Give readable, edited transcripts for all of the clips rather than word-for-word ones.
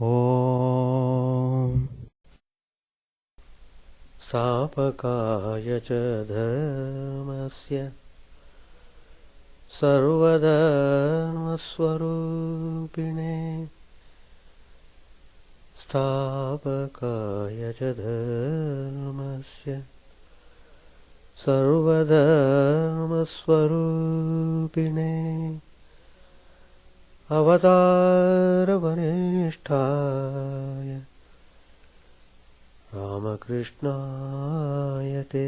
ॐ स्थापकाय च धर्मस्य सर्वधर्मस्वरूपिणे स्थापकाय च धर्मस्य सर्वधर्मस्वरूपिणे अवतारवरिष्ठाय रामकृष्णाय ते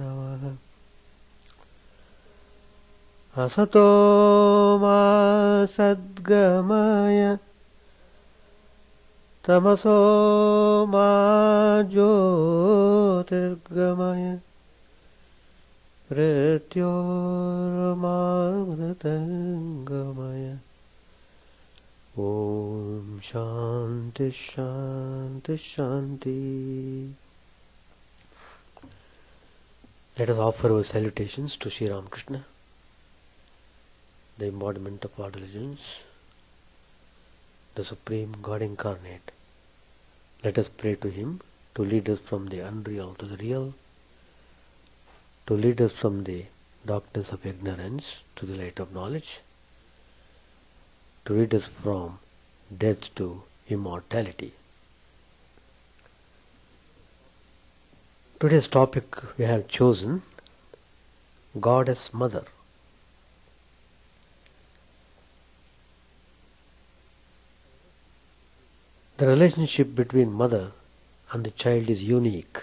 नमः। असतो मा सद्गमय तमसो मा ज्योतिर्गमय मृत्योर्मामृतङ्गमय। Om Shanti Shanti Shanti. Let us offer our salutations to Sri Ramakrishna, the embodiment of all religions, the Supreme God Incarnate. Let us pray to Him to lead us from the unreal to the real, to lead us from the darkness of ignorance to the light of knowledge, to lead us from death to immortality. Today's topic we have chosen, God as Mother. The relationship between mother and the child is unique.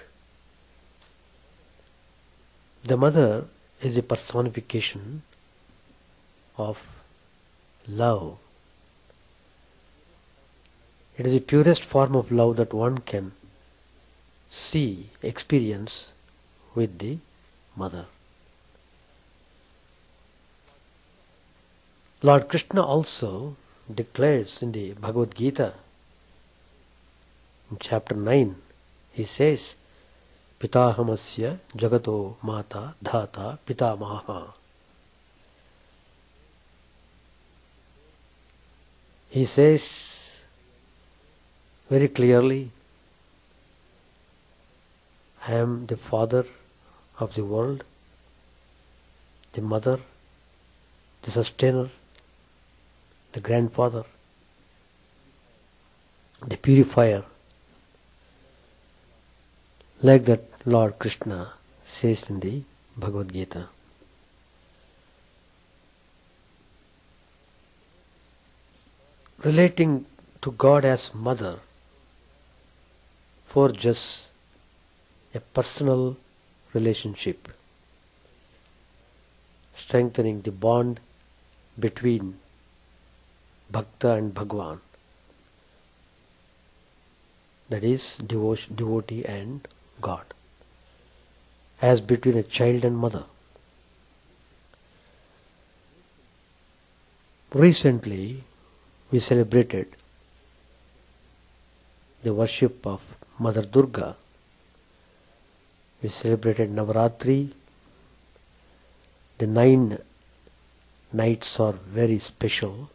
The mother is a personification of love. It is the purest form of love that one can see, experience with the mother. Lord Krishna also declares in the Bhagavad Gita, in chapter 9, he says, Pitahamasya jagato mata dhata pitamaha. He says very clearly, I am the father of the world, the mother, the sustainer, the grandfather, the purifier. Like that Lord Krishna says in the Bhagavad Gita. Relating to God as mother forges a personal relationship, strengthening the bond between Bhakta and Bhagwan, that is devotee and God, as between a child and mother. Recently we celebrated the worship of Mother Durga. We celebrated Navaratri. The 9 nights are very special,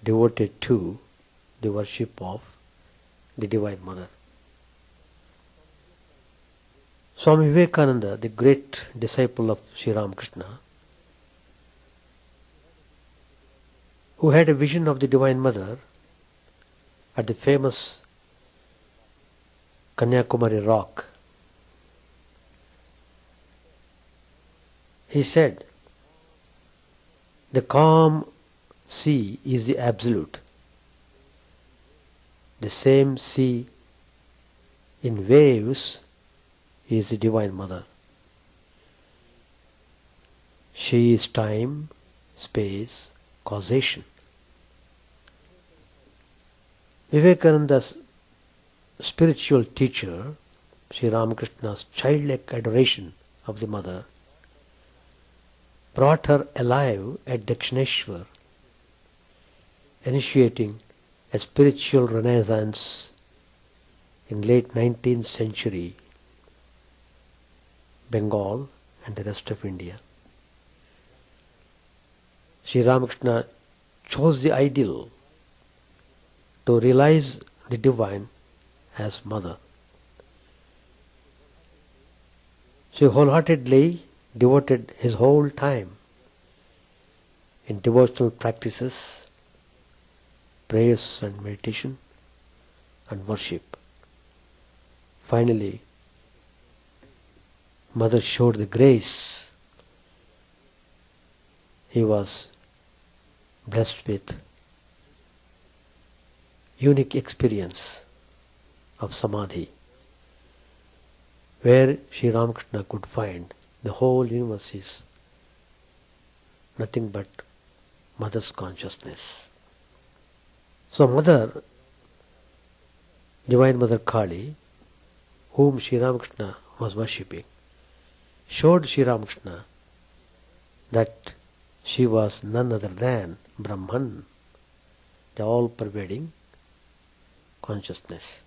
devoted to the worship of the Divine Mother. Swami Vivekananda, the great disciple of Sri Ramakrishna, who had a vision of the Divine Mother at the famous Kanyakumari rock, he said, the calm sea is the absolute. The same sea in waves is the Divine Mother. She is time, space, causation. Vivekananda's spiritual teacher, Sri Ramakrishna's childlike adoration of the mother, brought her alive at Dakshineshwar, initiating a spiritual renaissance in late 19th century, Bengal and the rest of India. Sri Ramakrishna chose the ideal to realize the divine as mother. She wholeheartedly devoted his whole time in devotional practices, prayers and meditation and worship. Finally, Mother showed the grace. He was blessed with unique experience of Samadhi, where Sri Ramakrishna could find the whole universe is nothing but Mother's consciousness. So Mother, Divine Mother Kali, whom Sri Ramakrishna was worshipping, showed Sri Ramakrishna that she was none other than Brahman, the all-pervading consciousness.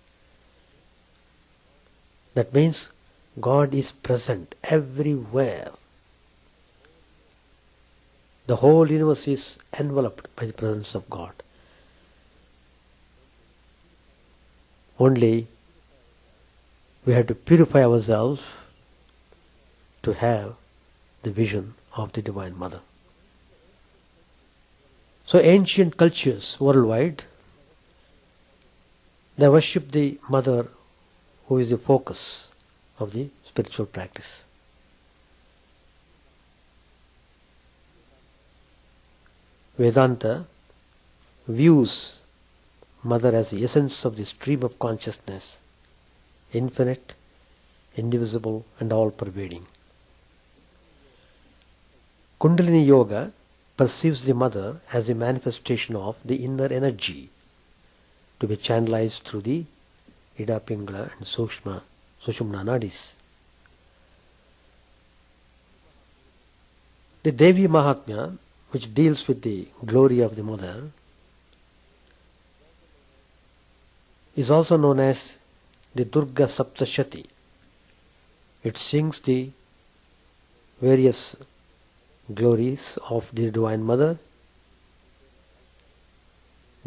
That means God is present everywhere. The whole universe is enveloped by the presence of God. Only we have to purify ourselves to have the vision of the Divine Mother. So ancient cultures worldwide, they worship the Mother who is the focus of the spiritual practice. Vedanta views Mother as the essence of the stream of consciousness, infinite, indivisible and all-pervading. Kundalini Yoga perceives the Mother as the manifestation of the inner energy to be channelized through the Ida Pingala and Sushumna Nadis. The Devi Mahatmya, which deals with the glory of the Mother, is also known as the Durga Saptashati. It sings the various glories of the Divine Mother,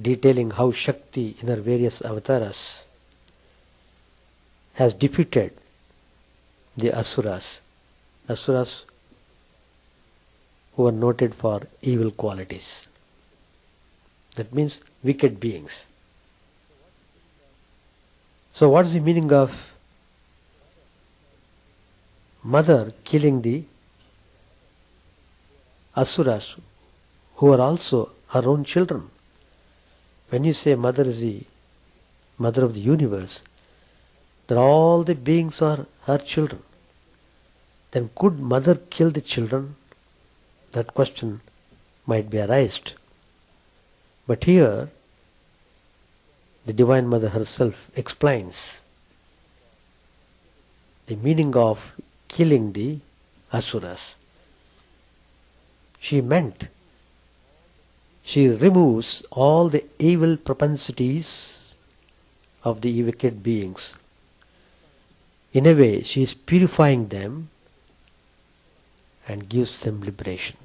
detailing how Shakti in her various avatars has defeated the Asuras who are noted for evil qualities. That means wicked beings. So what is the meaning of Mother killing the Asuras who are also her own children? When you say Mother is the Mother of the universe, then all the beings are her children. Then could Mother kill the children? That question might be arised. But here, the Divine Mother herself explains the meaning of killing the Asuras. She meant she removes all the evil propensities of the wicked beings. In a way, she is purifying them and gives them liberation.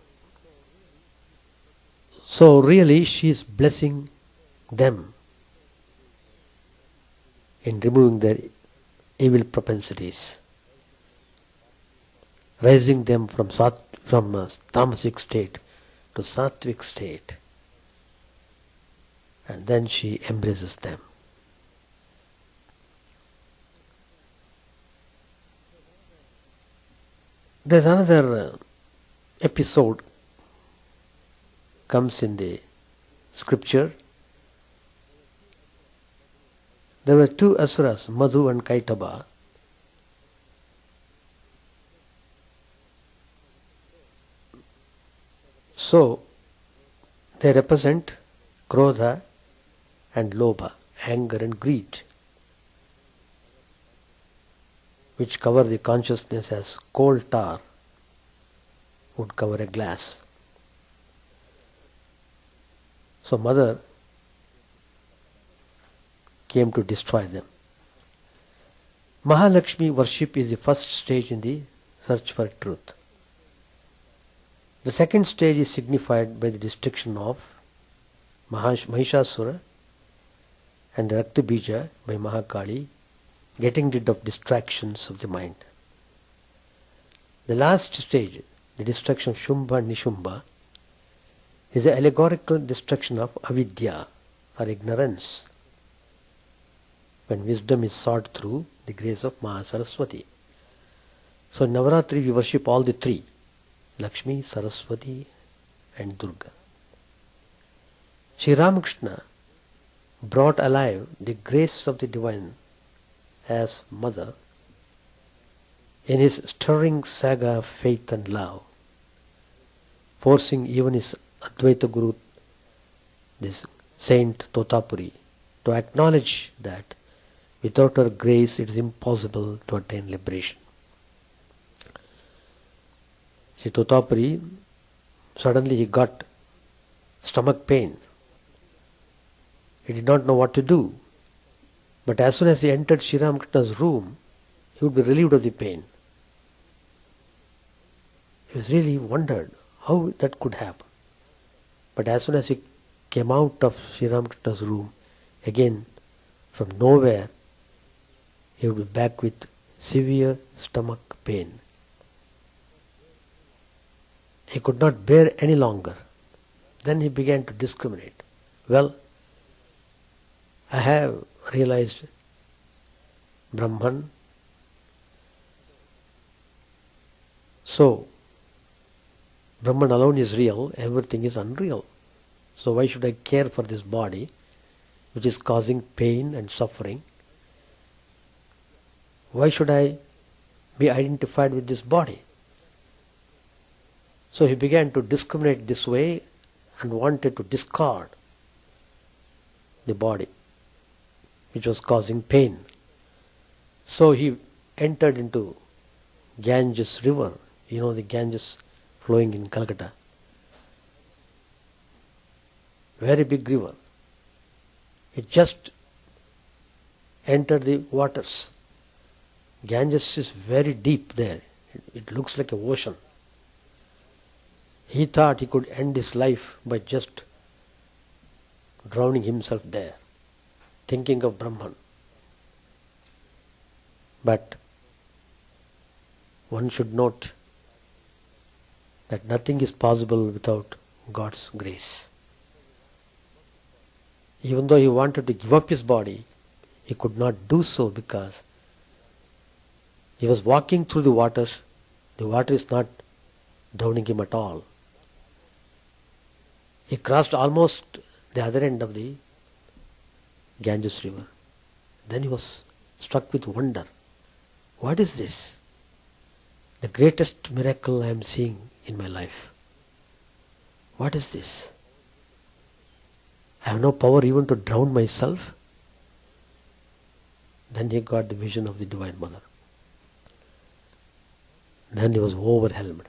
So really, she is blessing them in removing their evil propensities, raising them from tamasic state to sattvic state, and then she embraces them. There's another episode comes in the scripture. There were two asuras, Madhu and Kaitaba. So they represent Krodha and Lobha, anger and greed, which cover the consciousness as coal tar would cover a glass. So Mother came to destroy them. Mahalakshmi worship is the first stage in the search for truth. The second stage is signified by the destruction of Mahishasura and the Rakta Bija by Mahakali, getting rid of distractions of the mind. The last stage, the destruction of Shumbha and Nishumbha, is the allegorical destruction of avidya or ignorance, when wisdom is sought through the grace of Mahasaraswati. So in Navaratri we worship all the three, Lakshmi, Saraswati and Durga. Sri Ramakrishna brought alive the grace of the divine as mother in his stirring saga of faith and love, forcing even his Advaita Guru, this Saint Totapuri, to acknowledge that without her grace it is impossible to attain liberation. See, Totapuri, suddenly he got stomach pain. He did not know what to do. But as soon as he entered Sri Ramakrishna's room, he would be relieved of the pain. He was really wondered how that could happen. But as soon as he came out of Sri Ramakrishna's room, again from nowhere, he would be back with severe stomach pain. He could not bear any longer. Then he began to discriminate. Well, I have realized Brahman. So, Brahman alone is real, everything is unreal. So why should I care for this body which is causing pain and suffering? Why should I be identified with this body? So he began to discriminate this way and wanted to discard the body which was causing pain. So he entered into Ganges river, the Ganges flowing in Calcutta. Very big river. It just entered the waters. Ganges is very deep there. It looks like an ocean. He thought he could end his life by just drowning himself there, thinking of Brahman. But one should note that nothing is possible without God's grace. Even though he wanted to give up his body, he could not do so because he was walking through the waters. The water is not drowning him at all. He crossed almost the other end of the Ganges river. Then he was struck with wonder. What is this? The greatest miracle I am seeing in my life. What is this? I have no power even to drown myself. Then he got the vision of the Divine Mother. Then he was overwhelmed.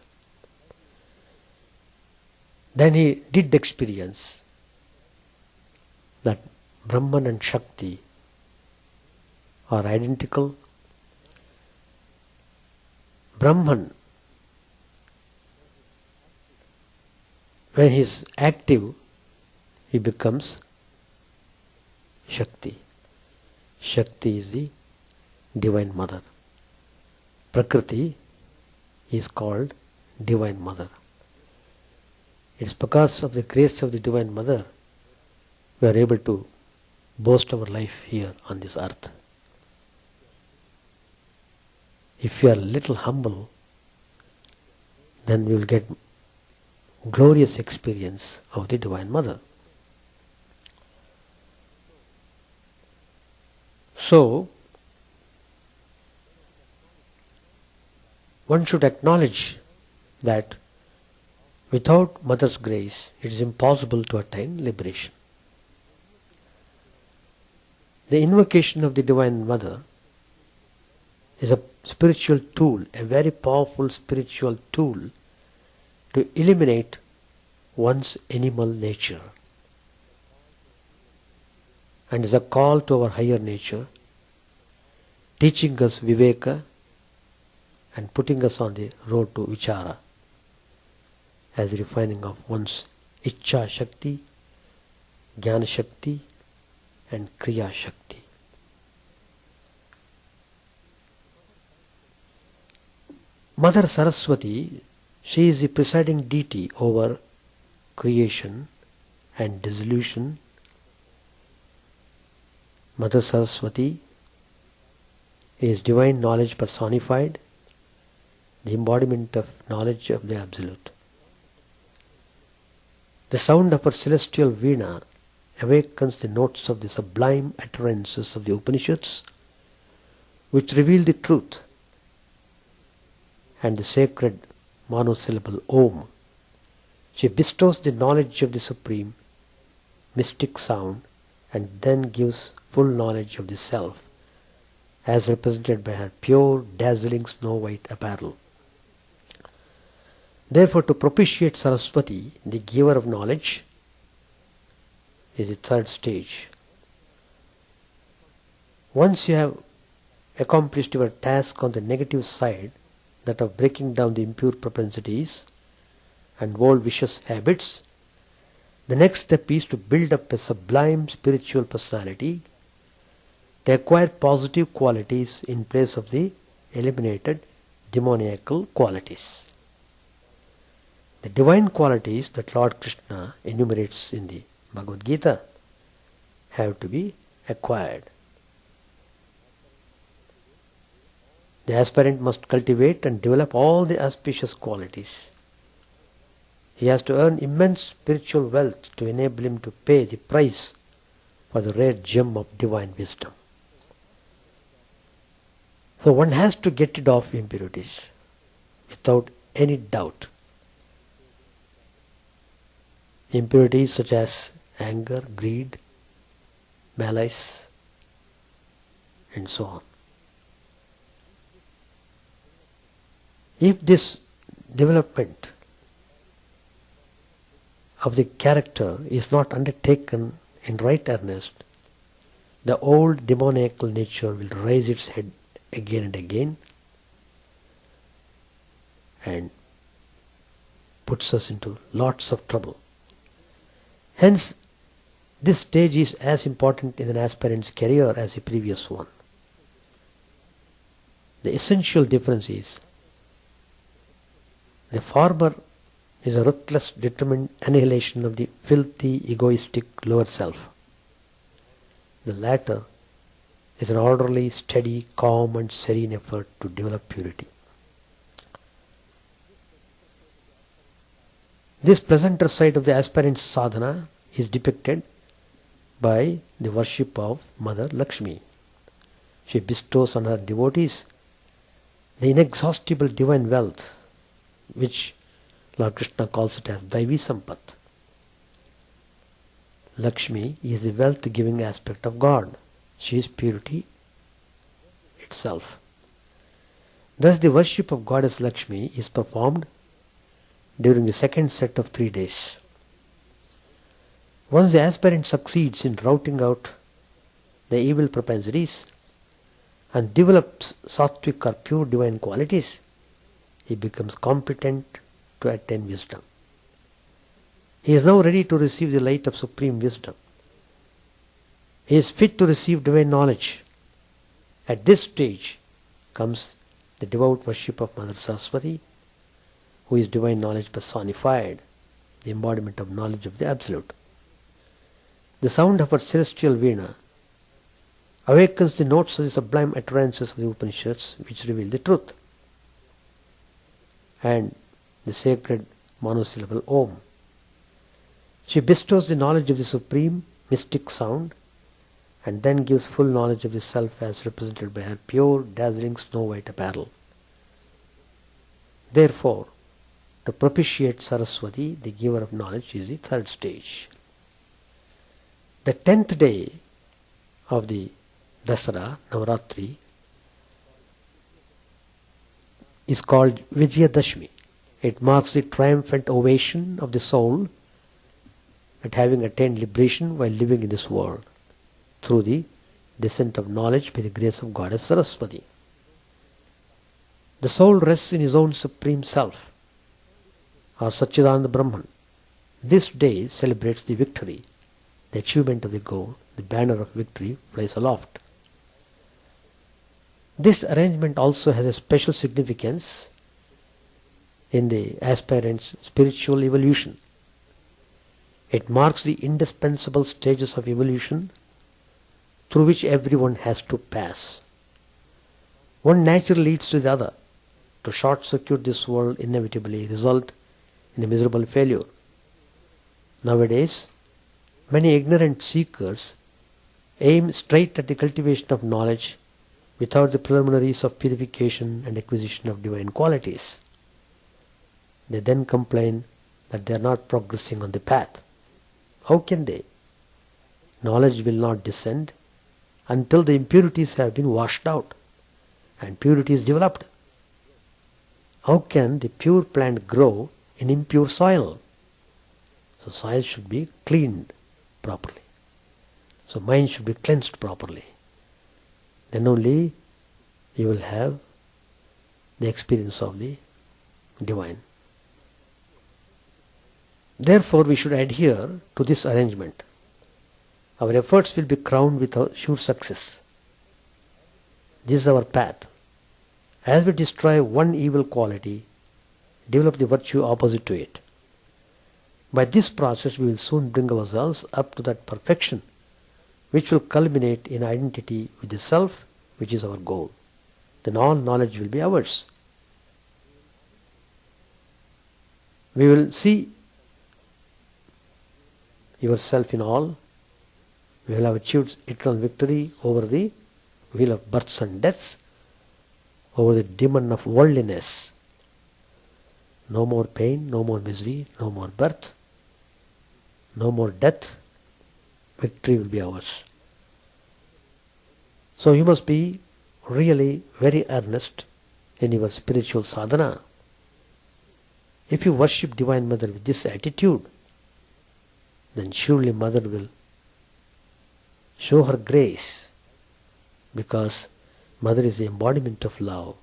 Then he did experience that Brahman and Shakti are identical. Brahman, when he is active, he becomes Shakti. Shakti is the Divine Mother. Prakriti is called Divine Mother. It is because of the grace of the Divine Mother we are able to boast our life here on this earth. If we are a little humble, then we will get glorious experience of the Divine Mother. So, one should acknowledge that without Mother's grace, it is impossible to attain liberation. The invocation of the Divine Mother is a spiritual tool, a very powerful spiritual tool to eliminate one's animal nature, and is a call to our higher nature, teaching us Viveka and putting us on the road to Vichara, as refining of one's Ichcha Shakti, Jnana Shakti and Kriya Shakti. Mother Saraswati, she is the presiding deity over creation and dissolution. Mother Saraswati is divine knowledge personified, the embodiment of knowledge of the Absolute. The sound of her celestial veena awakens the notes of the sublime utterances of the Upanishads, which reveal the truth, and the sacred monosyllable Om. She bestows the knowledge of the Supreme mystic sound and then gives full knowledge of the Self, as represented by her pure, dazzling snow-white apparel. Therefore, to propitiate Saraswati, the giver of knowledge, is the third stage. Once you have accomplished your task on the negative side, that of breaking down the impure propensities and old vicious habits, the next step is to build up a sublime spiritual personality, to acquire positive qualities in place of the eliminated demoniacal qualities. The divine qualities that Lord Krishna enumerates in the Bhagavad Gita have to be acquired. The aspirant must cultivate and develop all the auspicious qualities. He has to earn immense spiritual wealth to enable him to pay the price for the rare gem of divine wisdom. So one has to get rid of impurities without any doubt. Impurities such as anger, greed, malice, and so on. If this development of the character is not undertaken in right earnest, the old demoniacal nature will raise its head again and again and puts us into lots of trouble. Hence, this stage is as important in an aspirant's career as the previous one. The essential difference is the former is a ruthless, determined annihilation of the filthy, egoistic lower self. The latter is an orderly, steady, calm and serene effort to develop purity. This pleasanter side of the aspirant's sadhana is depicted by the worship of Mother Lakshmi. She bestows on her devotees the inexhaustible divine wealth, which Lord Krishna calls it as Daivi Sampat. Lakshmi is the wealth-giving aspect of God. She is purity itself. Thus the worship of Goddess Lakshmi is performed during the second set of 3 days. Once the aspirant succeeds in routing out the evil propensities and develops sattvic or pure divine qualities, he becomes competent to attain wisdom. He is now ready to receive the light of supreme wisdom. He is fit to receive divine knowledge. At this stage comes the devout worship of Mother Saraswati, who is divine knowledge personified, the embodiment of knowledge of the Absolute. The sound of her celestial veena awakens the notes of the sublime utterances of the Upanishads, which reveal the truth, and the sacred monosyllable Om. She bestows the knowledge of the supreme mystic sound and then gives full knowledge of the Self as represented by her pure, dazzling snow-white apparel. Therefore, to propitiate Saraswati, the giver of knowledge, is the third stage. The 10th day of the Dasara, Navaratri, is called Vijayadashmi. It marks the triumphant ovation of the soul at having attained liberation while living in this world through the descent of knowledge by the grace of Goddess Saraswati. The soul rests in his own supreme self, or Satchidananda Brahman. This day celebrates the victory the achievement of the goal, the banner of victory flies aloft. This arrangement also has a special significance in the aspirant's spiritual evolution. It marks the indispensable stages of evolution through which everyone has to pass. One naturally leads to the other. To short-circuit this world inevitably result in a miserable failure. Nowadays, many ignorant seekers aim straight at the cultivation of knowledge without the preliminaries of purification and acquisition of divine qualities. They then complain that they are not progressing on the path. How can they? Knowledge will not descend until the impurities have been washed out and purity is developed. How can the pure plant grow in impure soil? So soil should be cleaned properly. So mind should be cleansed properly. Then only you will have the experience of the divine. Therefore, we should adhere to this arrangement. Our efforts will be crowned with a sure success. This is our path. As we destroy one evil quality, develop the virtue opposite to it. By this process, we will soon bring ourselves up to that perfection which will culminate in identity with the self, which is our goal. Then all knowledge will be ours. We will see yourself in all. We will have achieved eternal victory over the wheel of births and deaths, over the demon of worldliness. No more pain, no more misery, no more birth, no more death. Victory will be ours. So you must be really very earnest in your spiritual sadhana. If you worship Divine Mother with this attitude, then surely Mother will show her grace, because Mother is the embodiment of love.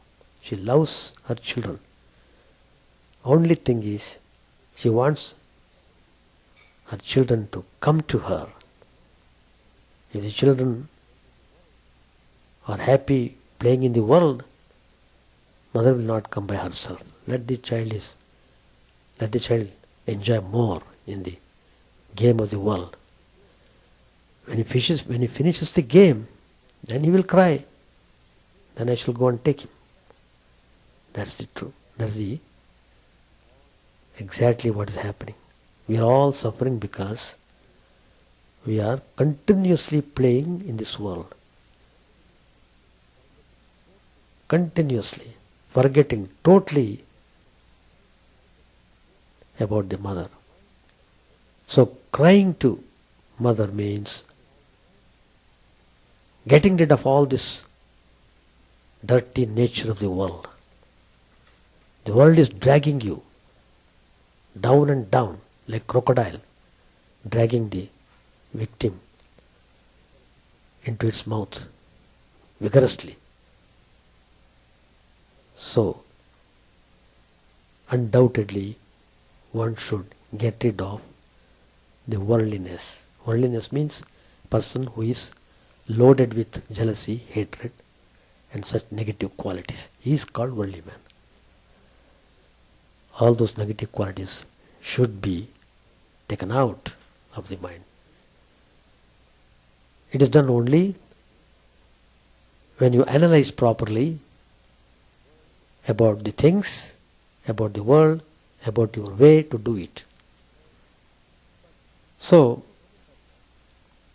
She loves her children. Only thing is, she wants her children to come to her. If the children are happy playing in the world, Mother will not come by herself. Let the child enjoy more in the game of the world. When he finishes the game, then he will cry. Then I shall go and take him. That's the truth. That's the exactly what is happening. We are all suffering because we are continuously playing in this world. Continuously forgetting totally about the Mother. So crying to Mother means getting rid of all this dirty nature of the world. The world is dragging you down and down like crocodile, dragging the victim into its mouth vigorously. So, undoubtedly, one should get rid of the worldliness. Worldliness means person who is loaded with jealousy, hatred, and such negative qualities. He is called worldly man. All those negative qualities should be taken out of the mind. It is done only when you analyze properly about the things, about the world, about your way to do it. So,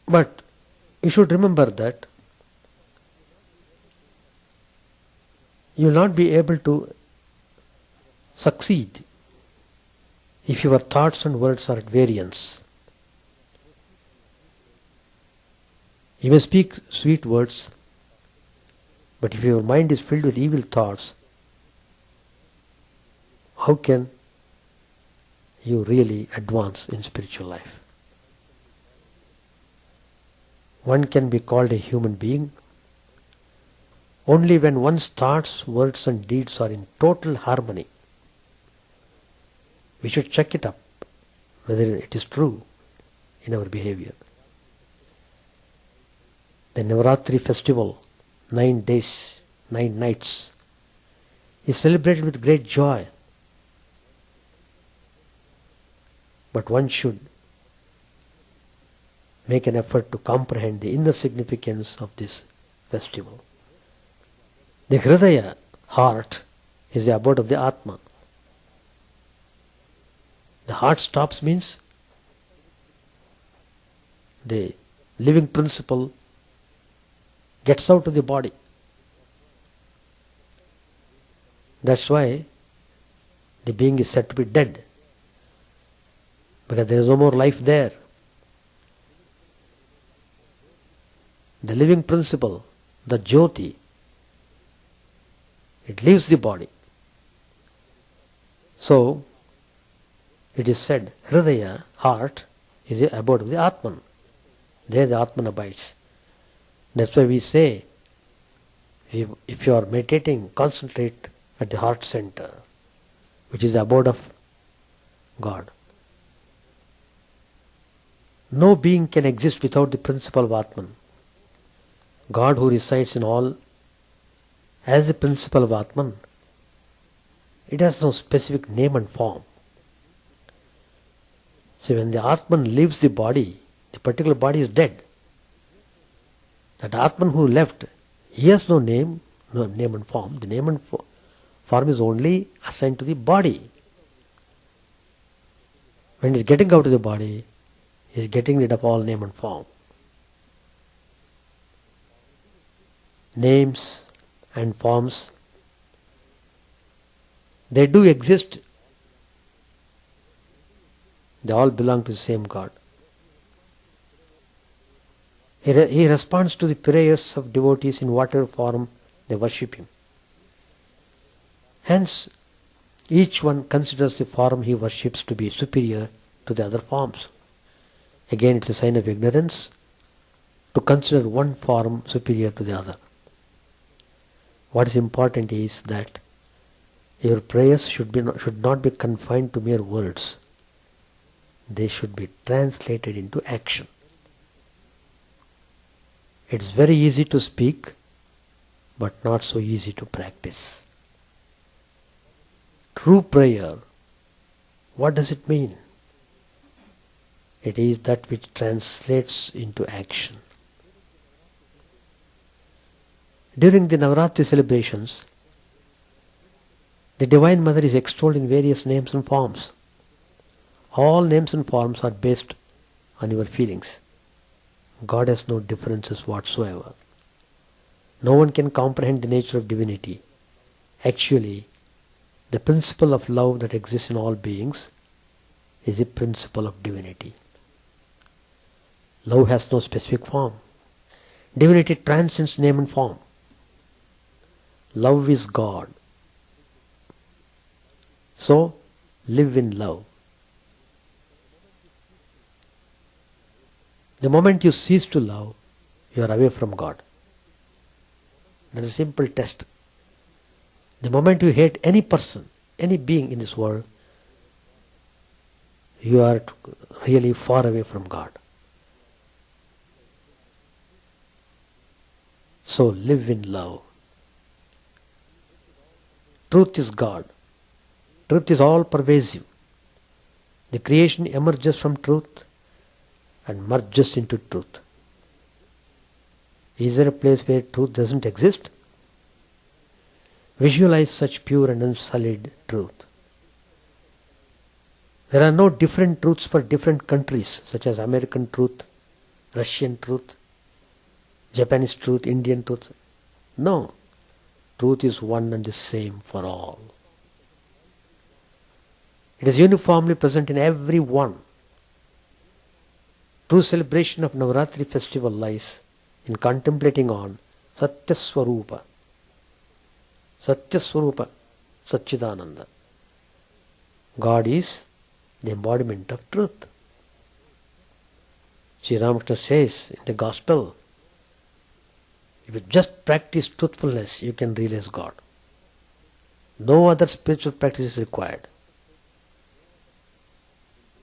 but you should remember that you will not be able to succeed if your thoughts and words are at variance. You may speak sweet words, but if your mind is filled with evil thoughts, how can you really advance in spiritual life? One can be called a human being only when one's thoughts, words and deeds are in total harmony. We should check it up whether it is true in our behavior. The Navaratri festival, 9 days, 9 nights, is celebrated with great joy. But one should make an effort to comprehend the inner significance of this festival. The Hridaya, heart, is the abode of the Atma. The heart stops means the living principle gets out of the body. That's why the being is said to be dead, because there is no more life there. The living principle, the Jyoti, it leaves the body. So, it is said, Hridaya, heart, is the abode of the Atman. There the Atman abides. That's why we say, if you are meditating, concentrate at the heart center, which is the abode of God. No being can exist without the principle of Atman. God, who resides in all as the principle of Atman, it has no specific name and form. So when the Atman leaves the body, the particular body is dead. That Atman who left, he has no name and form. The name and form is only assigned to the body. When he is getting out of the body, he is getting rid of all name and form. Names and forms, they do exist. They all belong to the same God. He responds to the prayers of devotees in whatever form they worship him. Hence, each one considers the form he worships to be superior to the other forms. Again, it's a sign of ignorance to consider one form superior to the other. What is important is that your prayers should not be confined to mere words. They should be translated into action. It's very easy to speak, but not so easy to practice. True prayer, what does it mean? It is that which translates into action. During the Navaratri celebrations, the Divine Mother is extolled in various names and forms. All names and forms are based on your feelings. God has no differences whatsoever. No one can comprehend the nature of divinity. Actually, the principle of love that exists in all beings is the principle of divinity. Love has no specific form. Divinity transcends name and form. Love is God. So, live in love. The moment you cease to love, you are away from God. That is a simple test. The moment you hate any person, any being in this world, you are really far away from God. So live in love. Truth is God. Truth is all pervasive. The creation emerges from truth and merges into truth. Is there a place where truth doesn't exist? Visualize such pure and unsullied truth. There are no different truths for different countries, such as American truth, Russian truth, Japanese truth, Indian truth. No. Truth is one and the same for all. It is uniformly present in every one. True celebration of Navaratri festival lies in contemplating on Satya Swarupa, Chidananda. God is the embodiment of truth. Sri Ramakrishna says in the Gospel, if you just practice truthfulness, you can realize God. No other spiritual practice is required.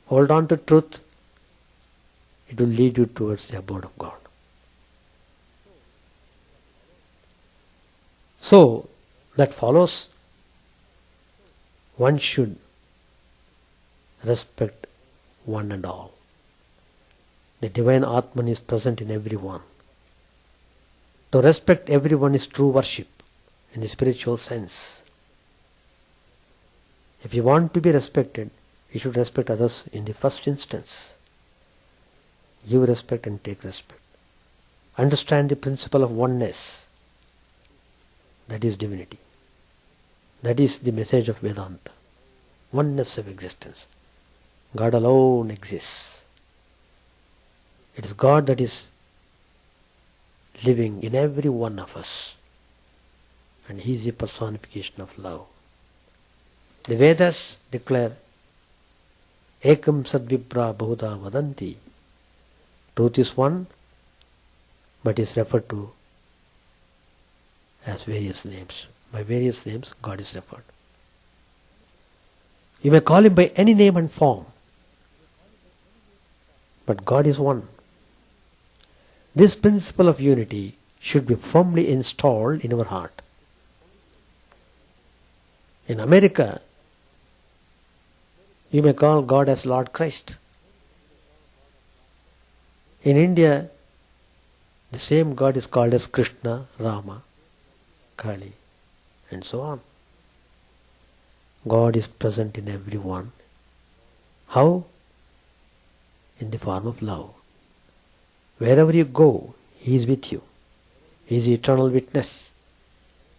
Hold on to truth, it will lead you towards the abode of God. So, that follows one should respect one and all. The divine Atman is present in everyone. To respect everyone is true worship in the spiritual sense. If you want to be respected, you should respect others in the first instance. Give respect and take respect. Understand the principle of oneness. That is divinity. That is the message of Vedanta. Oneness of existence. God alone exists. It is God that is living in every one of us. And He is the personification of love. The Vedas declare, Ekam Sadvibra Bahuda Vadanti. Truth is one, but is referred to as various names. By various names, God is referred. You may call Him by any name and form, but God is one. This principle of unity should be firmly installed in our heart. In America, you may call God as Lord Christ. In India, the same God is called as Krishna, Rama, Kali, and so on. God is present in everyone. How? In the form of love. Wherever you go, He is with you. He is the eternal witness.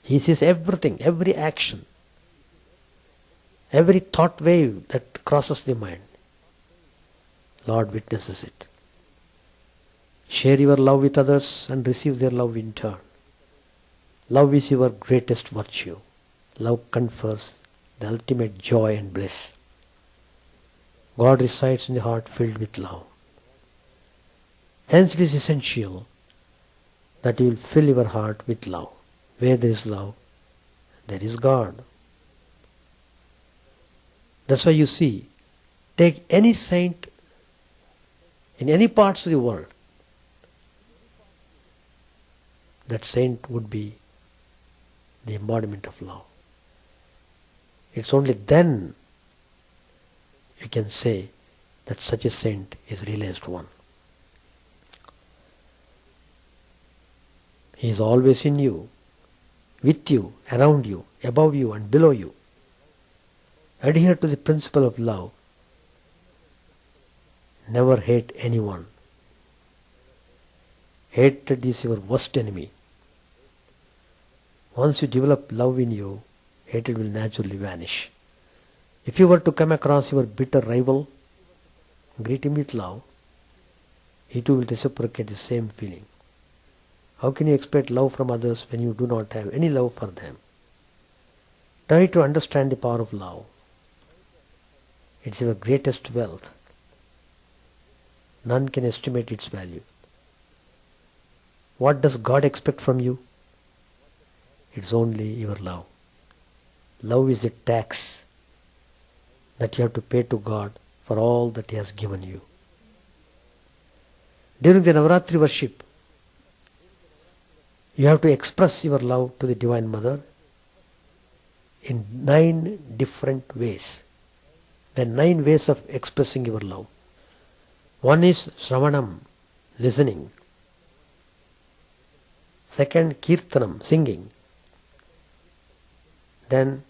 He sees everything, every action, every thought wave that crosses the mind. Lord witnesses it. Share your love with others and receive their love in turn. Love is your greatest virtue. Love confers the ultimate joy and bliss. God resides in the heart filled with love. Hence it is essential that you will fill your heart with love. Where there is love, there is God. That's why you see, take any saint in any parts of the world, that saint would be the embodiment of love. It's only then you can say that such a saint is realized one. He is always in you, with you, around you, above you and below you. Adhere to the principle of love. Never hate anyone. Hatred is your worst enemy. Once you develop love in you, hatred will naturally vanish. If you were to come across your bitter rival, greet him with love. He too will reciprocate the same feeling. How can you expect love from others when you do not have any love for them? Try to understand the power of love. It is your greatest wealth. None can estimate its value. What does God expect from you? It's only your love. Love is the tax that you have to pay to God for all that He has given you. During the Navaratri worship, you have to express your love to the Divine Mother in 9 different ways. There are 9 ways of expressing your love. One is Shravanam, listening. Second, Kirtanam, singing. Then,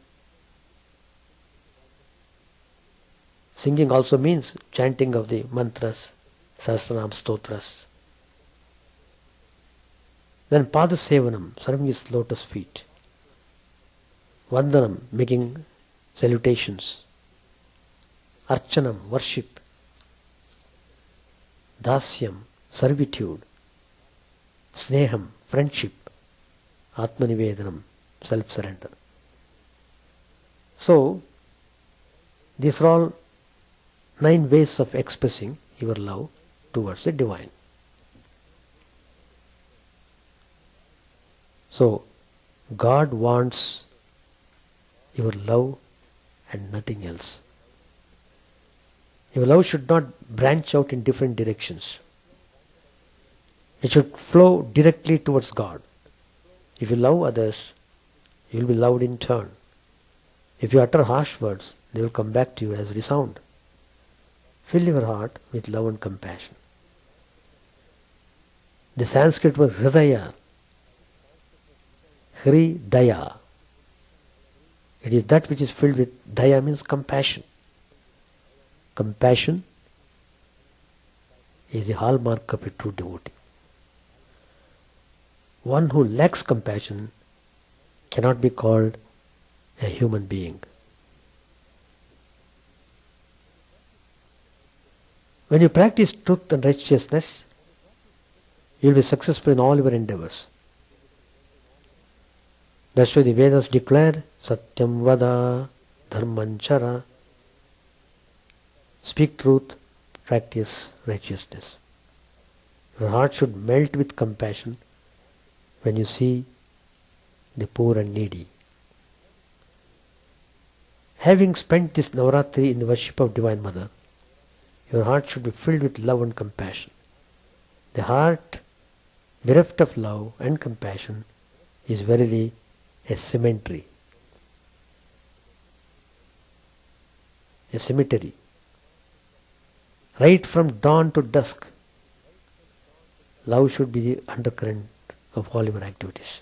singing also means chanting of the mantras, Sahasranam stotras. Then Padasevanam, serving His lotus feet. Vandanam, making salutations. Archanam, worship. Dasyam, servitude. Sneham, friendship. Atmanivedanam, self-surrender. So, these are all 9 ways of expressing your love towards the Divine. So, God wants your love and nothing else. Your love should not branch out in different directions. It should flow directly towards God. If you love others, you will be loved in turn. If you utter harsh words, they will come back to you as resound. Fill your heart with love and compassion. The Sanskrit word Hridaya, Hridaya. It is that which is filled with Daya, means compassion. Compassion is the hallmark of a true devotee. One who lacks compassion cannot be called a human being. When you practice truth and righteousness, you will be successful in all your endeavors. That's why the Vedas declare Satyam Vada Dharmanchara. Speak truth, practice righteousness. Your heart should melt with compassion when you see the poor and needy. Having spent this Navaratri in the worship of Divine Mother, your heart should be filled with love and compassion. The heart bereft of love and compassion is verily a cemetery. A cemetery. Right from dawn to dusk, love should be the undercurrent of all your activities.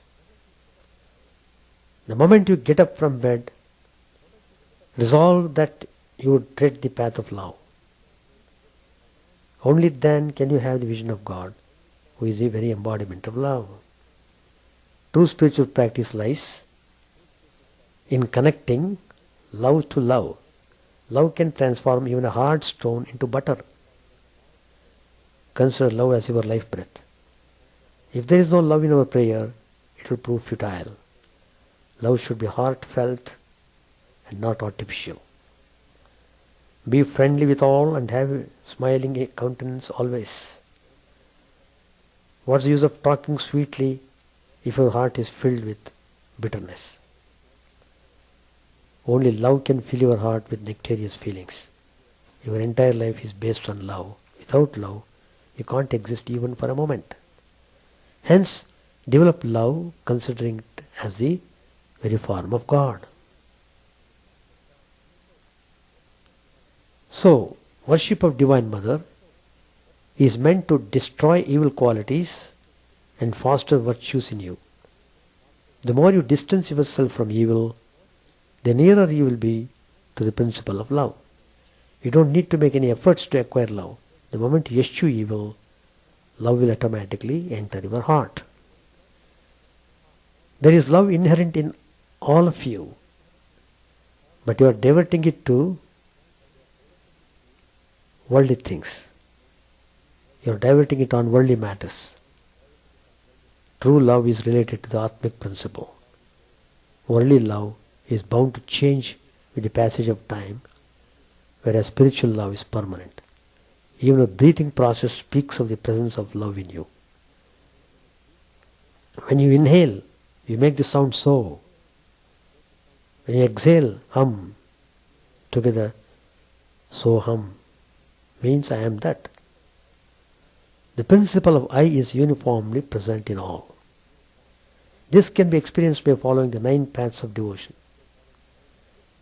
The moment you get up from bed, resolve that you would tread the path of love. Only then can you have the vision of God, who is the very embodiment of love. True spiritual practice lies in connecting love to love. Love can transform even a hard stone into butter. Consider love as your life breath. If there is no love in our prayer, it will prove futile. Love should be heartfelt and not artificial. Be friendly with all and have a smiling countenance always. What's the use of talking sweetly if your heart is filled with bitterness? Only love can fill your heart with nectareous feelings. Your entire life is based on love. Without love, you can't exist even for a moment. Hence, develop love considering it as the very form of God. So, worship of Divine Mother is meant to destroy evil qualities and foster virtues in you. The more you distance yourself from evil, the nearer you will be to the principle of love. You don't need to make any efforts to acquire love. The moment you eschew evil, love will automatically enter your heart. There is love inherent in all of you, but you are diverting it to worldly things. You are diverting it on worldly matters. True love is related to the Atmic principle. Worldly love is bound to change with the passage of time, whereas spiritual love is permanent. Even a breathing process speaks of the presence of love in you. When you inhale, you make the sound so. When you exhale, hum. Together, so hum means I am that. The principle of I is uniformly present in all. This can be experienced by following the 9 paths of devotion.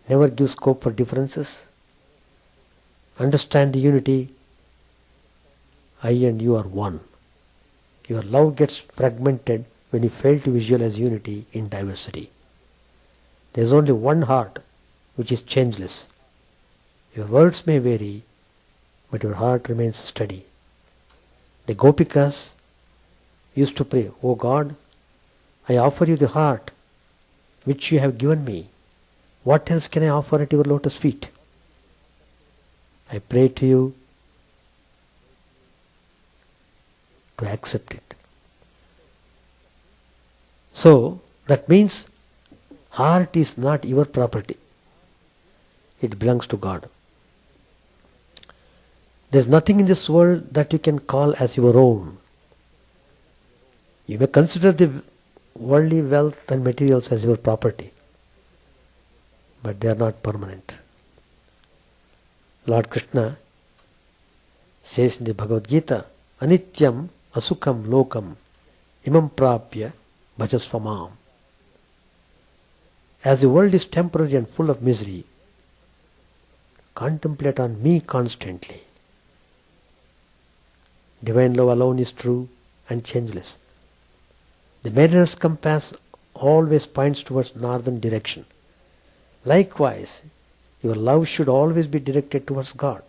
Never give scope for differences. Understand the unity. I and you are one. Your love gets fragmented when you fail to visualize unity in diversity. There is only one heart which is changeless. Your words may vary, but your heart remains steady. The Gopikas used to pray, O God, I offer you the heart which you have given me. What else can I offer at your lotus feet? I pray to you to accept it. So, that means heart is not your property. It belongs to God. There is nothing in this world that you can call as your own. You may consider the worldly wealth and materials as your property, but they are not permanent. Lord Krishna says in the Bhagavad Gita, Anityam asukam lokam imam prapya bhajasvamam. As the world is temporary and full of misery, contemplate on me constantly. Divine love alone is true and changeless. The mariner's compass always points towards northern direction. Likewise, your love should always be directed towards God.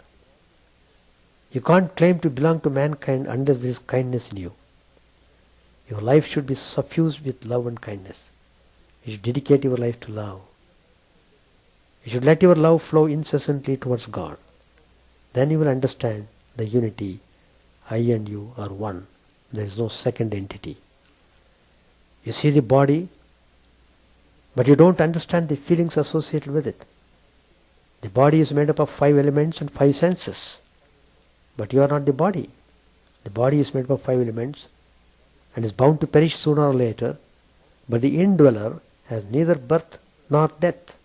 You can't claim to belong to mankind unless there is kindness in you. Your life should be suffused with love and kindness. You should dedicate your life to love. You should let your love flow incessantly towards God. Then you will understand the unity. I and you are one. There is no second entity. You see the body, but you don't understand the feelings associated with it. The body is made up of 5 elements and 5 senses. But you are not the body. The body is made up of 5 elements and is bound to perish sooner or later. But the indweller has neither birth nor death.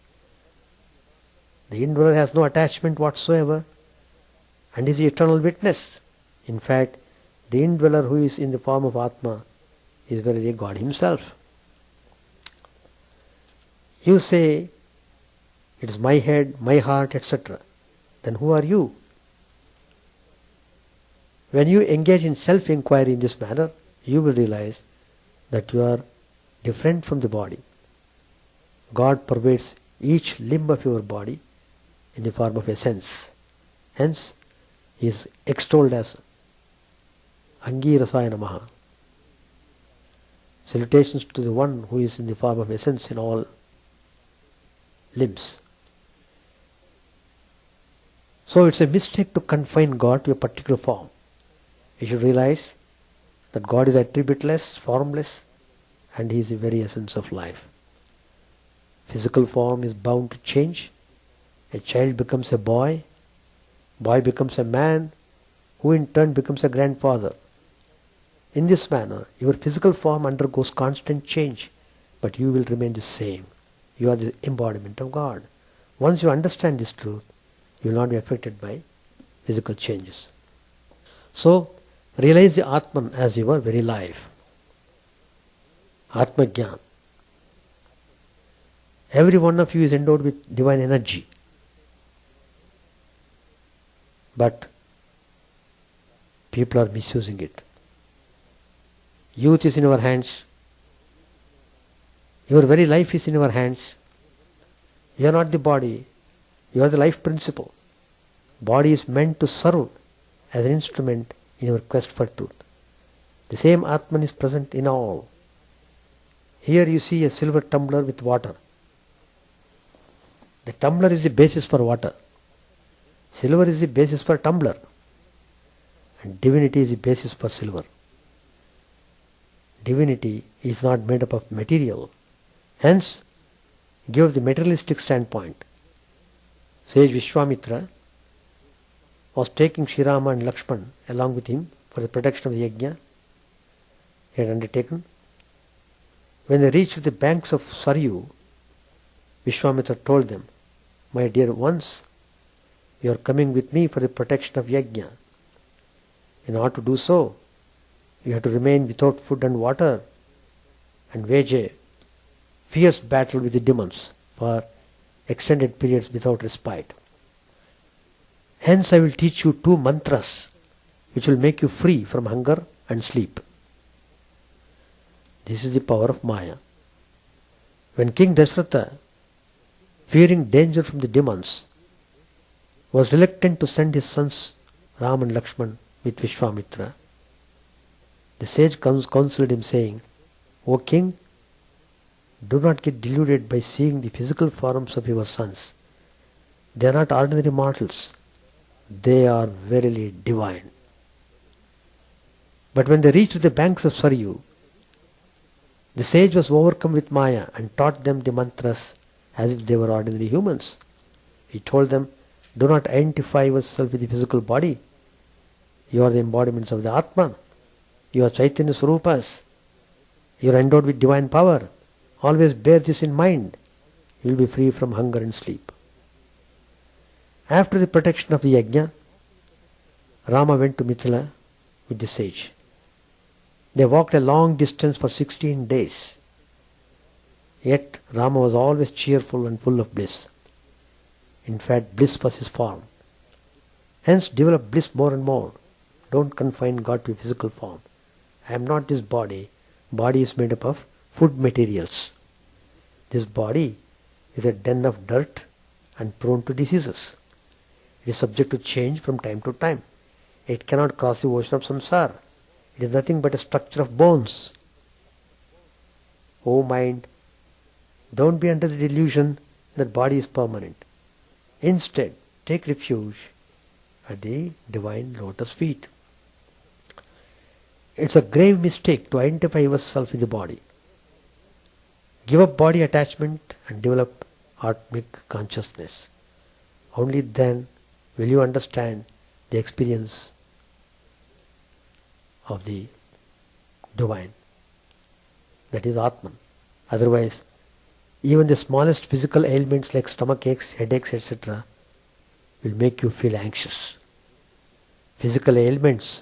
The indweller has no attachment whatsoever and is the eternal witness. In fact, the indweller who is in the form of Atma is verily God himself. You say, it is my head, my heart, etc. Then who are you? When you engage in self-inquiry in this manner, you will realize that you are different from the body. God pervades each limb of your body in the form of essence. Hence, he is extolled as Angirasaya Namaha. Salutations to the one who is in the form of essence in all limbs. So it's a mistake to confine God to a particular form. You should realize that God is attributeless, formless, and he is the very essence of life. Physical form is bound to change. A child becomes a boy becomes a man, who in turn becomes a grandfather. In this manner, your physical form undergoes constant change, but you will remain the same. You are the embodiment of God. Once you understand this truth, you will not be affected by physical changes. So, realize the Atman as your very life. Atma Jnana. Every one of you is endowed with divine energy. But people are misusing it. Youth is in our hands. Your very life is in your hands. You are not the body. You are the life principle. Body is meant to serve as an instrument in your quest for truth. The same Atman is present in all. Here you see a silver tumbler with water. The tumbler is the basis for water. Silver is the basis for tumbler. And divinity is the basis for silver. Divinity is not made up of material. Hence, give the materialistic standpoint. Sage Vishwamitra was taking Sri Rama and Lakshman along with him for the protection of the yajna he had undertaken. When they reached the banks of Saryu, Vishwamitra told them, "My dear ones, you are coming with me for the protection of yajna. In order to do so, you have to remain without food and water and wage a fierce battle with the demons for extended periods without respite. Hence I will teach you 2 mantras which will make you free from hunger and sleep." This is the power of Maya. When King Dasharatha, fearing danger from the demons, was reluctant to send his sons Ram and Lakshman with Vishwamitra, the sage counseled him saying, "O king, do not get deluded by seeing the physical forms of your sons. They are not ordinary mortals. They are verily divine." But when they reached the banks of Saryu, the sage was overcome with Maya and taught them the mantras as if they were ordinary humans. He told them, "Do not identify yourself with the physical body. You are the embodiments of the Atman. You are Chaitanya Swarupas. You are endowed with divine power. Always bear this in mind. You will be free from hunger and sleep." After the protection of the yajna, Rama went to Mithila with the sage. They walked a long distance for 16 days. Yet Rama was always cheerful and full of bliss. In fact, bliss was his form. Hence, develop bliss more and more. Don't confine God to a physical form. I am not this body. Body is made up of food materials. This body is a den of dirt and prone to diseases. It is subject to change from time to time. It cannot cross the ocean of samsara. It is nothing but a structure of bones. O mind, don't be under the delusion that body is permanent. Instead, take refuge at the divine lotus feet. It's a grave mistake to identify yourself with the body. Give up body attachment and develop Atmic consciousness. Only then will you understand the experience of the divine, that is Atman. Otherwise, even the smallest physical ailments like stomach aches, headaches, etc. will make you feel anxious. Physical ailments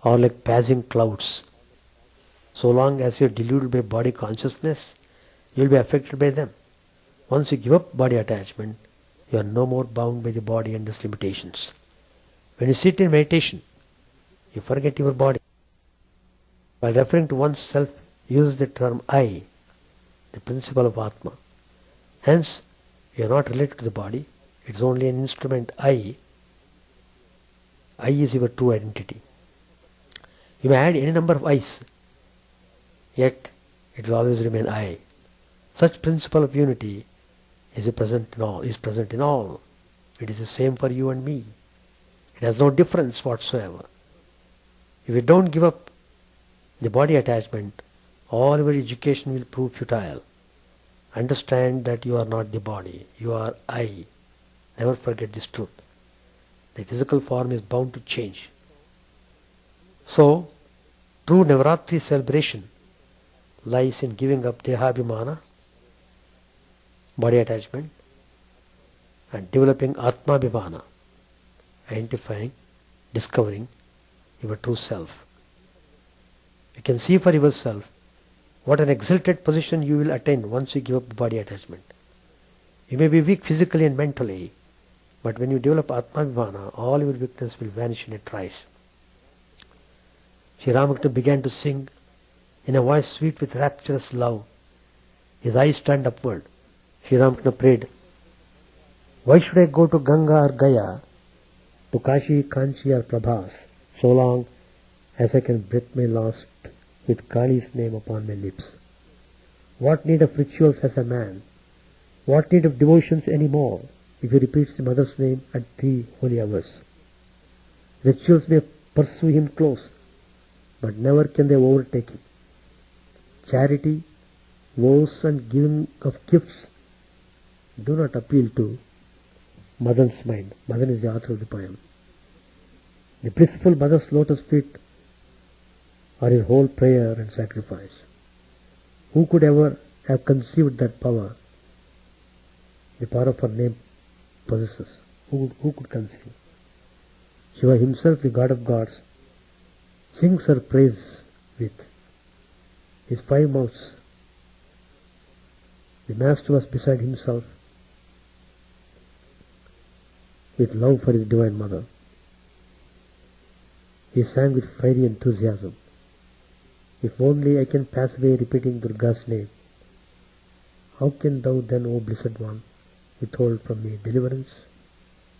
are like passing clouds. So long as you are deluded by body consciousness, you will be affected by them. Once you give up body attachment, you are no more bound by the body and its limitations. When you sit in meditation, you forget your body. While referring to oneself, use the term I, the principle of Atma. Hence, you are not related to the body. It is only an instrument I. I is your true identity. You may add any number of I's, yet it will always remain I. Such principle of unity is present in all. It is the same for you and me. It has no difference whatsoever. If you don't give up the body attachment, all your education will prove futile. Understand that you are not the body. You are I. Never forget this truth. The physical form is bound to change. So, true Navaratri celebration lies in giving up Dehabhimana, body attachment, and developing Atmabhimana, identifying, discovering your true self. You can see for yourself what an exalted position you will attain once you give up the body attachment. You may be weak physically and mentally, but when you develop Atmabhimana, all your weakness will vanish in a trice. Sri Ramakrishna began to sing in a voice sweet with rapturous love. His eyes turned upward. Sri Ramakrishna prayed, "Why should I go to Ganga or Gaya, to Kashi, Kanchi or Prabhas, so long as I can breathe my last with Kali's name upon my lips? What need of rituals has a man? What need of devotions any more if he repeats the mother's name at 3 holy hours? Rituals may pursue him close, but never can they overtake him. Charity, vows and giving of gifts do not appeal to Madan's mind." Madan is the author of the poem. The blissful mother's lotus feet are his whole prayer and sacrifice. Who could ever have conceived that power the power of her name possesses? Who could conceive? Shiva himself, the God of gods, sings her praise with his 5 mouths. The Master was beside himself with love for his divine mother. He sang with fiery enthusiasm, "If only I can pass away repeating Durga's name, how can thou then, O Blessed One, withhold from me deliverance,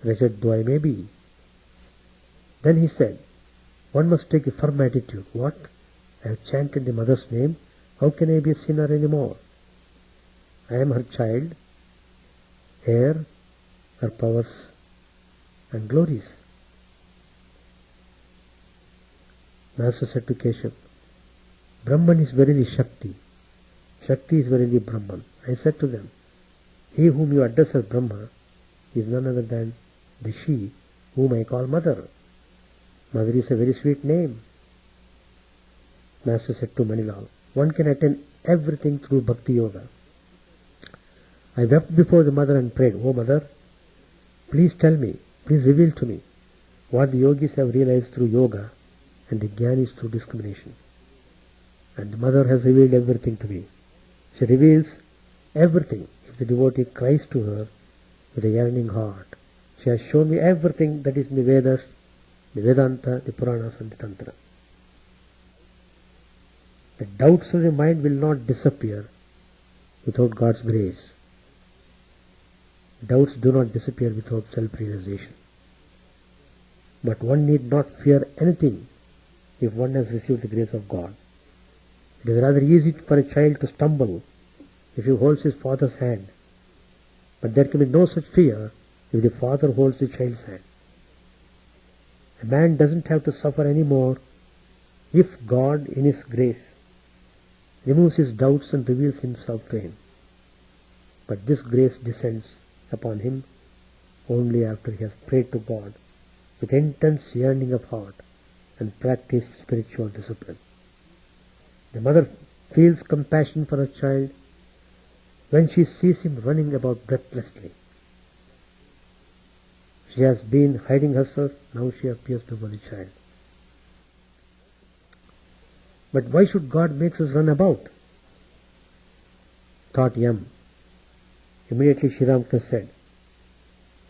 wretched though I may be?" Then he said, "One must take a firm attitude. What? I have chanted the mother's name. How can I be a sinner any more? I am her child, heir, her powers and glories." Master said to Keshav, "Brahman is verily Shakti. Shakti is verily Brahman." I said to them, "He whom you address as Brahma is none other than the she whom I call Mother. Mother is a very sweet name." Master said to Manilal, "One can attain everything through Bhakti Yoga." I wept before the mother and prayed, "O Mother, please tell me, please reveal to me what the yogis have realized through yoga and the jnanis through discrimination." And the mother has revealed everything to me. She reveals everything if the devotee cries to her with a yearning heart. She has shown me everything that is in the Vedas, the Vedanta, the Puranas and the Tantra. The doubts of the mind will not disappear without God's grace. Doubts do not disappear without self-realization. But one need not fear anything if one has received the grace of God. It is rather easy for a child to stumble if he holds his father's hand. But there can be no such fear if the father holds the child's hand. A man doesn't have to suffer any more if God, in His grace, removes his doubts and reveals Himself to him. But this grace descends upon him only after he has prayed to God with intense yearning of heart and practiced spiritual discipline. The mother feels compassion for her child when she sees him running about breathlessly. She has been hiding herself, now she appears before the child. But why should God make us run about? Thought Yam. Immediately Sri Ramakrishna said,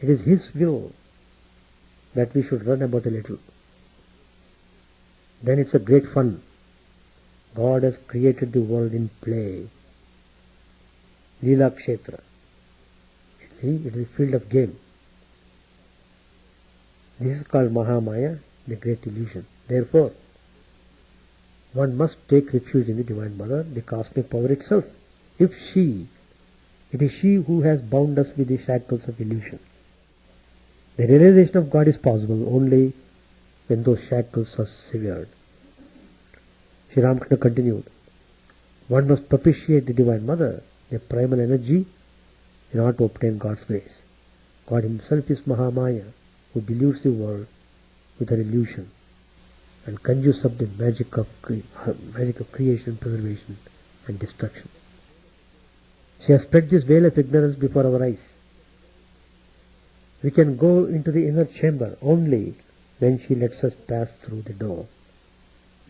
it is His will that we should run about a little. Then it's a great fun. God has created the world in play. Leela Kshetra. See, it is a field of game. This is called Mahamaya, the great illusion. Therefore, one must take refuge in the Divine Mother, the cosmic power itself. It is she who has bound us with the shackles of illusion. The realization of God is possible only when those shackles are severed. Sri Ramakrishna continued, one must propitiate the Divine Mother, the primal energy, in order to obtain God's grace. God Himself is Mahamaya, who deludes the world with her illusion and conjures up the magic of creation, preservation and destruction. She has spread this veil of ignorance before our eyes. We can go into the inner chamber only when she lets us pass through the door.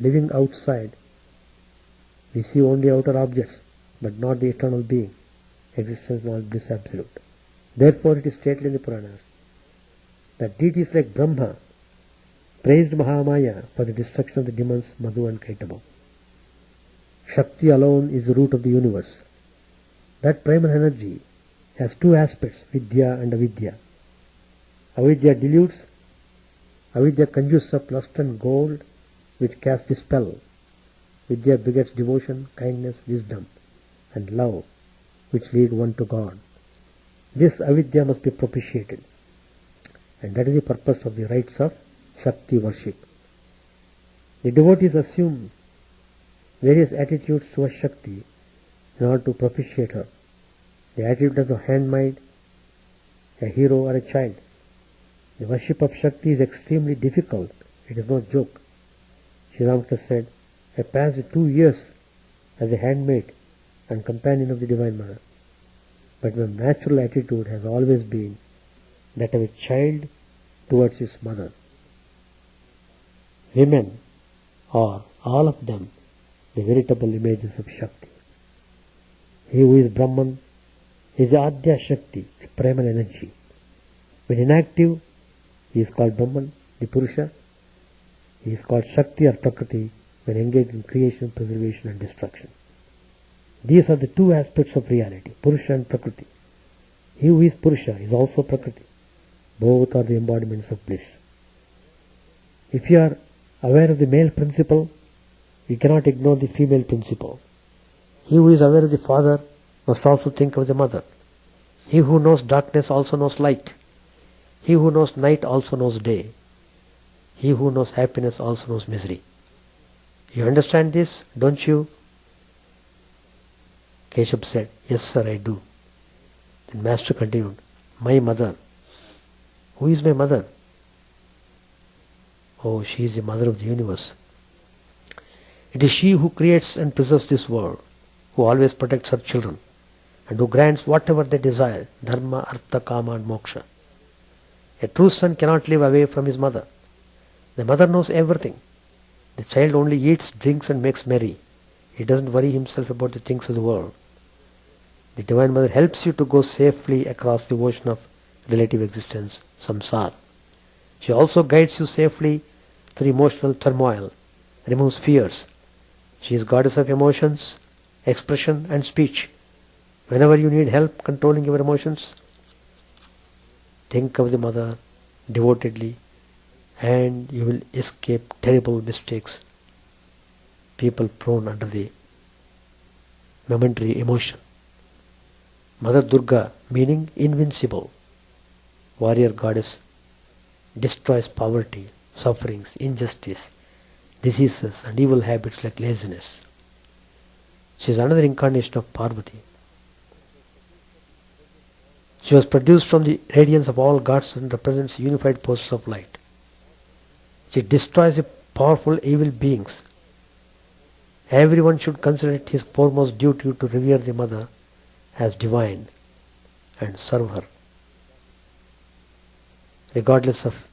Living outside, we see only outer objects, but not the eternal being, existence, knowledge, bliss, absolute. Therefore it is stated in the Puranas that deities like Brahma praised Mahamaya for the destruction of the demons Madhu and Kaitaba. Shakti alone is the root of the universe. That primal energy has two aspects, Vidya and Avidya. Avidya deludes, Avidya conjures up lust and gold which cast the spell. Vidya begets devotion, kindness, wisdom and love which lead one to God. This Avidya must be propitiated, and that is the purpose of the rites of Shakti worship. The devotees assume various attitudes towards Shakti in order to propitiate her. The attitude of a handmaid, a hero or a child. The worship of Shakti is extremely difficult. It is no joke. Sri Ramakrishna said, I passed 2 years as a handmaid and companion of the Divine Mother. But my natural attitude has always been that of a child towards his mother. Women are, all of them, the veritable images of Shakti. He who is Brahman is the Adya Shakti, the primal energy. When inactive, he is called Brahman, the Purusha. He is called Shakti or Prakriti when engaged in creation, preservation and destruction. These are the two aspects of reality, Purusha and Prakriti. He who is Purusha is also Prakriti. Both are the embodiments of bliss. If you are aware of the male principle, you cannot ignore the female principle. He who is aware of the father must also think of the mother. He who knows darkness also knows light. He who knows night also knows day. He who knows happiness also knows misery. You understand this, don't you? Keshav said, yes sir, I do. Then Master continued, my mother. Who is my mother? Oh, she is the mother of the universe. It is she who creates and preserves this world, who always protects her children, and who grants whatever they desire, dharma, artha, kama and moksha. A true son cannot live away from his mother. The mother knows everything. The child only eats, drinks and makes merry. He doesn't worry himself about the things of the world. The Divine Mother helps you to go safely across the ocean of relative existence, samsara. She also guides you safely through emotional turmoil, removes fears. She is goddess of emotions, expression and speech. Whenever you need help controlling your emotions, think of the Mother devotedly and you will escape terrible mistakes people prone under the momentary emotion. Mother Durga, meaning invincible, warrior goddess, destroys poverty, sufferings, injustice, diseases and evil habits like laziness. She is another incarnation of Parvati. She was produced from the radiance of all gods and represents unified forces of light. She destroys the powerful evil beings. Everyone should consider it his foremost duty to revere the Mother as divine and serve her, regardless of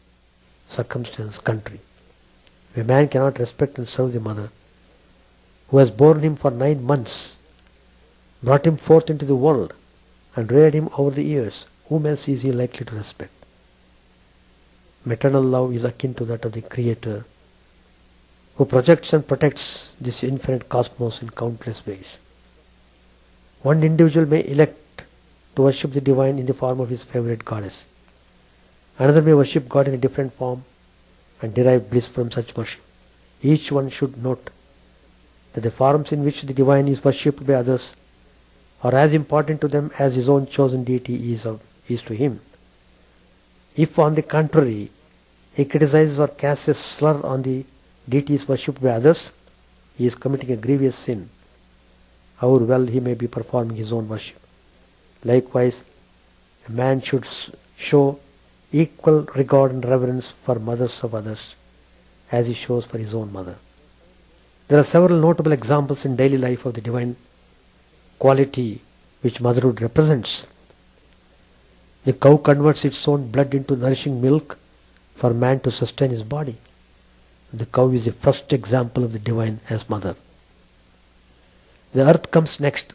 circumstance, country. If a man cannot respect and serve the Mother, who has borne him for 9 months, brought him forth into the world, and reared him over the years, whom else is he likely to respect? Maternal love is akin to that of the Creator, who projects and protects this infinite cosmos in countless ways. One individual may elect to worship the divine in the form of his favorite goddess. Another may worship God in a different form and derive bliss from such worship. Each one should note that the forms in which the divine is worshipped by others are as important to them as his own chosen deity is to him. If, on the contrary, he criticizes or casts a slur on the deities worshipped by others, he is committing a grievous sin, however well he may be performing his own worship. Likewise, a man should show equal regard and reverence for mothers of others as he shows for his own mother. There are several notable examples in daily life of the divine quality which motherhood represents. The cow converts its own blood into nourishing milk for man to sustain his body. The cow is the first example of the divine as mother. The earth comes next.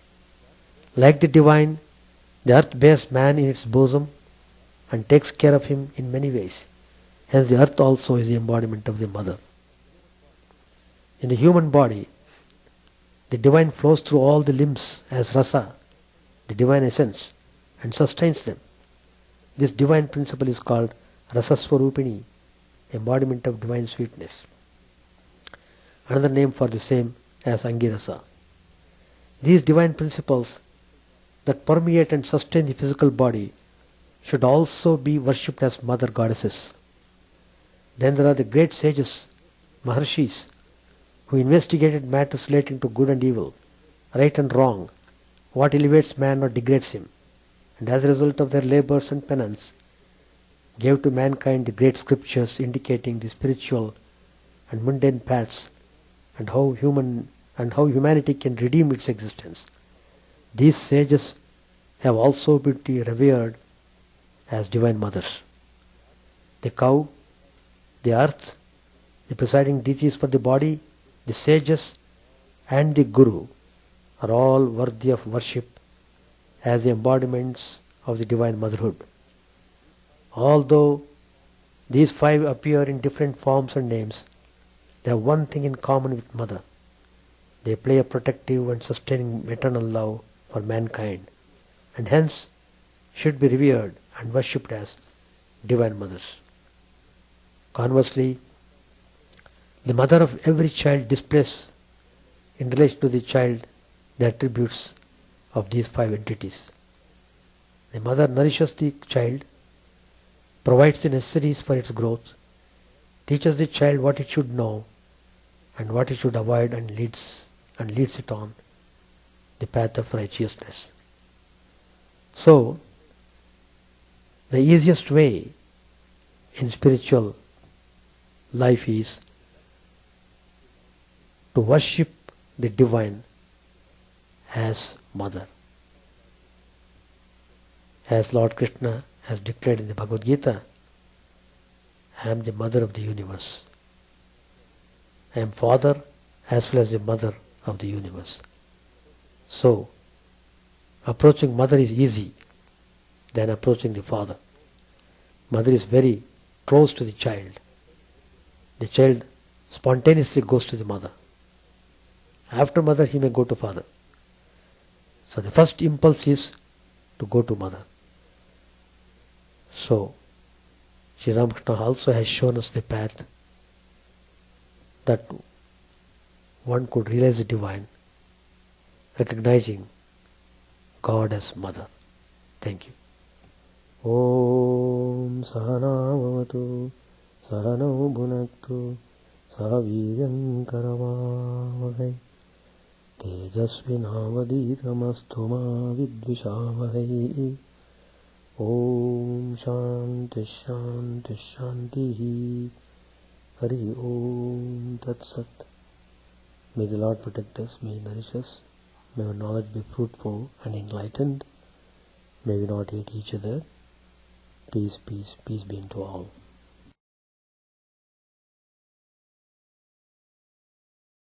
Like the divine, the earth bears man in its bosom and takes care of him in many ways. Hence the earth also is the embodiment of the mother. In the human body, the divine flows through all the limbs as rasa, the divine essence, and sustains them. This divine principle is called Rasaswarupini, embodiment of divine sweetness. Another name for the same as Angirasa. These divine principles that permeate and sustain the physical body should also be worshipped as mother goddesses. Then there are the great sages, Maharshis, who investigated matters relating to good and evil, right and wrong, what elevates man or degrades him, and as a result of their labors and penance, gave to mankind the great scriptures indicating the spiritual and mundane paths and how humanity can redeem its existence. These sages have also been revered as divine mothers. The cow, the earth, the presiding deities for the body, the sages and the guru are all worthy of worship as the embodiments of the divine motherhood. Although these five appear in different forms and names, they have one thing in common with mother. They play a protective and sustaining maternal love for mankind, and hence should be revered and worshipped as divine mothers. Conversely, the mother of every child displays in relation to the child the attributes of these five entities. The mother nourishes the child, provides the necessaries for its growth, teaches the child what it should know and what it should avoid, and leads it on the path of righteousness. So, the easiest way in spiritual life is to worship the divine as mother. As Lord Krishna has declared in the Bhagavad Gita, I am the mother of the universe. I am father as well as the mother of the universe. So, Approaching mother is easy than approaching the father. Mother is very close to the child. The child spontaneously goes to the mother. After mother, he may go to father. So the first impulse is to go to mother. So Sri Ramakrishna also has shown us the path that one could realize the divine, recognizing God as mother. Thank you. Om Sahana Bhavatu Sahano Bhunaktu Saviryam Karavavahai Tejasvinavaditamastu ma vidvishavahai. Om Shanti Shanti Shanti. Hari Om Tat Sat. May the Lord protect us, may He nourish us, may our knowledge be fruitful and enlightened, may we not hate each other. Peace, peace, peace be unto all.